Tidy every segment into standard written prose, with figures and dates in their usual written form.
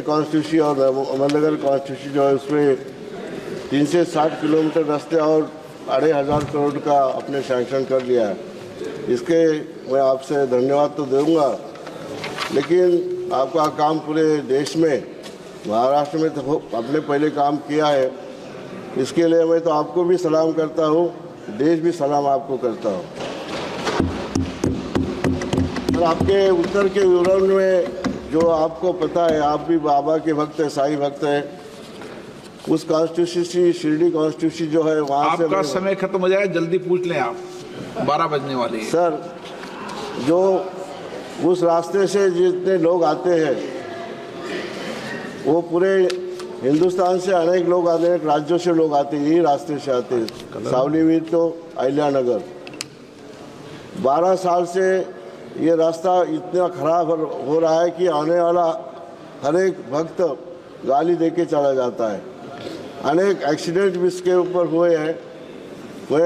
Constituency और Ahmednagar constituency जो है उसमें 3 से 60 किलोमीटर रास्ते और 2,500 करोड़ का आपने सैंक्शन कर लिया है। इसके मैं आपसे धन्यवाद तो दूंगा, लेकिन आपका काम पूरे देश में, महाराष्ट्र में तो आपने पहले काम किया है, इसके लिए मैं तो आपको भी सलाम करता हूँ, देश भी सलाम आपको करता हूँ। और आपके उत्तर के विवरण में जो आपको पता है, आप भी बाबा के भक्त हैं, साईं भक्त हैं, उस कॉन्स्टिट्यूंसी शिरडी कॉन्स्टिट्यूंसी जो है वहाँ से आपका समय खत्म हो जाएगा, जल्दी पूछ लें आप, 12 बजने वाली है। सर, जो उस रास्ते से जितने लोग आते हैं वो पूरे हिंदुस्तान से अनेक लोग आते हैं, अनेक राज्यों से लोग आते हैं, यही रास्ते से आते हैं। सावलीवीर तो अहिल्यानगर 12 साल से ये रास्ता इतना खराब हो रहा है कि आने वाला हर एक भक्त गाली दे के चला जाता है। अनेक एक्सीडेंट भी इसके ऊपर हुए हैं।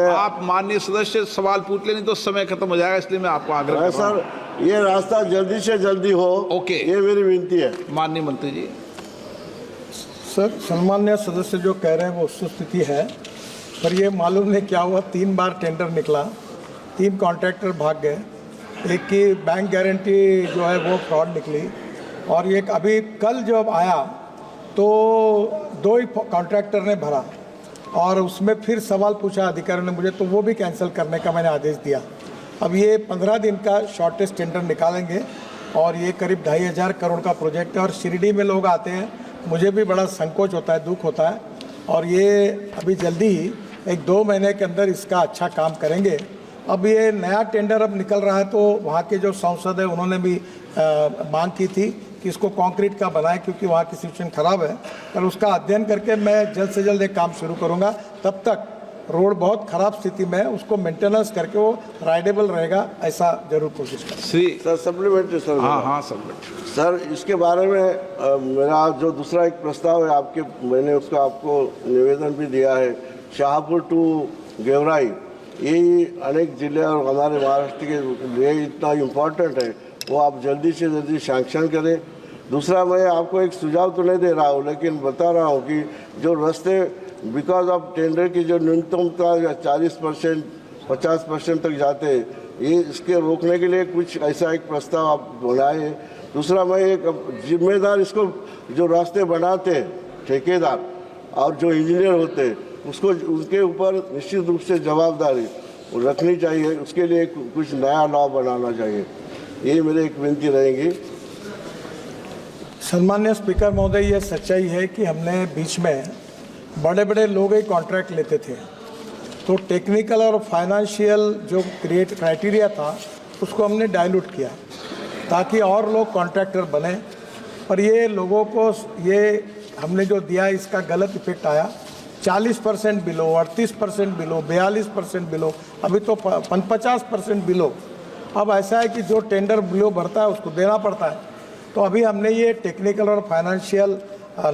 आप माननीय सदस्य सवाल पूछ लें, नहीं तो समय खत्म हो जाएगा, इसलिए मैं आपको आग्रह कर रहा हूं। सर, ये रास्ता जल्दी से जल्दी हो, ओके, ये मेरी विनती है। माननीय मंत्री जी। सर, सम्मान्य सदस्य जो कह रहे हैं वो वस्तुस्थिति है, पर ये मालूम नहीं क्या हुआ, 3 बार टेंडर निकला, 3 कॉन्ट्रैक्टर भाग गए, एक की बैंक गारंटी जो है वो फ्रॉड निकली, और एक अभी कल जब आया तो 2 ही कॉन्ट्रैक्टर ने भरा, और उसमें फिर सवाल पूछा अधिकारी ने मुझे, तो वो भी कैंसिल करने का मैंने आदेश दिया। अब ये 15 दिन का शॉर्टेस्ट टेंडर निकालेंगे, और ये करीब 2,500 करोड़ का प्रोजेक्ट है, और शिरडी में लोग आते हैं, मुझे भी बड़ा संकोच होता है, दुख होता है, और ये अभी जल्दी ही 1-2 महीने के अंदर इसका अच्छा काम करेंगे। अब ये नया टेंडर अब निकल रहा है, तो वहाँ के जो सांसद है उन्होंने भी मांग की थी कि इसको कंक्रीट का बनाए, क्योंकि वहाँ की सिचुएशन ख़राब है, पर उसका अध्ययन करके मैं जल्द से जल्द एक काम शुरू करूँगा। तब तक रोड बहुत ख़राब स्थिति में है, उसको मेंटेनेंस करके वो राइडेबल रहेगा, ऐसा जरूर कोशिश करें। Sir, supplementary sir. हाँ, सप्लीमेंट्री सर, इसके बारे में मेरा जो दूसरा एक प्रस्ताव है आपके, मैंने उसका आपको निवेदन भी दिया है। शाहपुर टू गेवराई, यही अनेक जिले और हमारे महाराष्ट्र के लिए इतना इम्पोर्टेंट है, वो आप जल्दी से जल्दी सैंक्शन करें। दूसरा, मैं आपको एक सुझाव तो नहीं दे रहा हूँ, लेकिन बता रहा हूँ कि जो रास्ते बिकॉज ऑफ टेंडर की जो न्यूनतमता 40% 50% तक जाते हैं, ये इसके रोकने के लिए कुछ ऐसा एक प्रस्ताव आप बनाए। दूसरा, मैं एक जिम्मेदार, इसको जो रास्ते बनाते हैं ठेकेदार और जो इंजीनियर होते हैं, उसको उनके ऊपर निश्चित रूप से जवाबदारी रखनी चाहिए, उसके लिए कुछ नया लॉ बनाना चाहिए। ये मेरी एक विनती रहेगी। सम्मान्य स्पीकर महोदय, ये सच्चाई है कि हमने बीच में बड़े बड़े लोग ही कॉन्ट्रैक्ट लेते थे, तो टेक्निकल और फाइनेंशियल जो क्राइटेरिया था उसको हमने डाइल्यूट किया ताकि और लोग कॉन्ट्रैक्टर बने, पर ये लोगों को ये हमने जो दिया इसका गलत इफेक्ट आया। 40% बिलो, 38% बिलो, 42% बिलो, अभी तो 50% बिलो। अब ऐसा है कि जो टेंडर बिलो भरता है उसको देना पड़ता है। तो अभी हमने ये टेक्निकल और फाइनेंशियल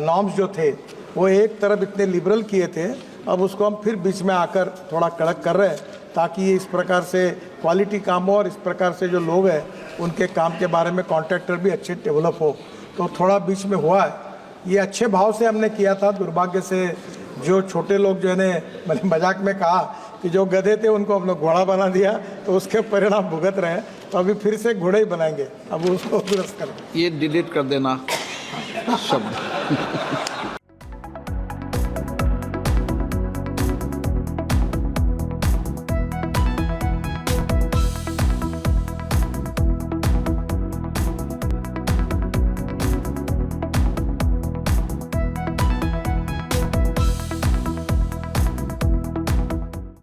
नॉर्म्स जो थे वो एक तरफ इतने लिबरल किए थे, अब उसको हम फिर बीच में आकर थोड़ा कड़क कर रहे हैं, ताकि ये इस प्रकार से क्वालिटी काम हो और इस प्रकार से जो लोग हैं उनके काम के बारे में कॉन्ट्रैक्टर भी अच्छे डेवलप हो। तो थोड़ा बीच में हुआ है, ये अच्छे भाव से हमने किया था। दुर्भाग्य से जो छोटे लोग जो है मैंने मजाक में कहा कि जो गधे थे उनको हम लोग घोड़ा बना दिया, तो उसके परिणाम भुगत रहे हैं। तो अभी फिर से घोड़े ही बनाएंगे, अब उसको दुरुस्त करें। ये डिलीट कर देना शब्द।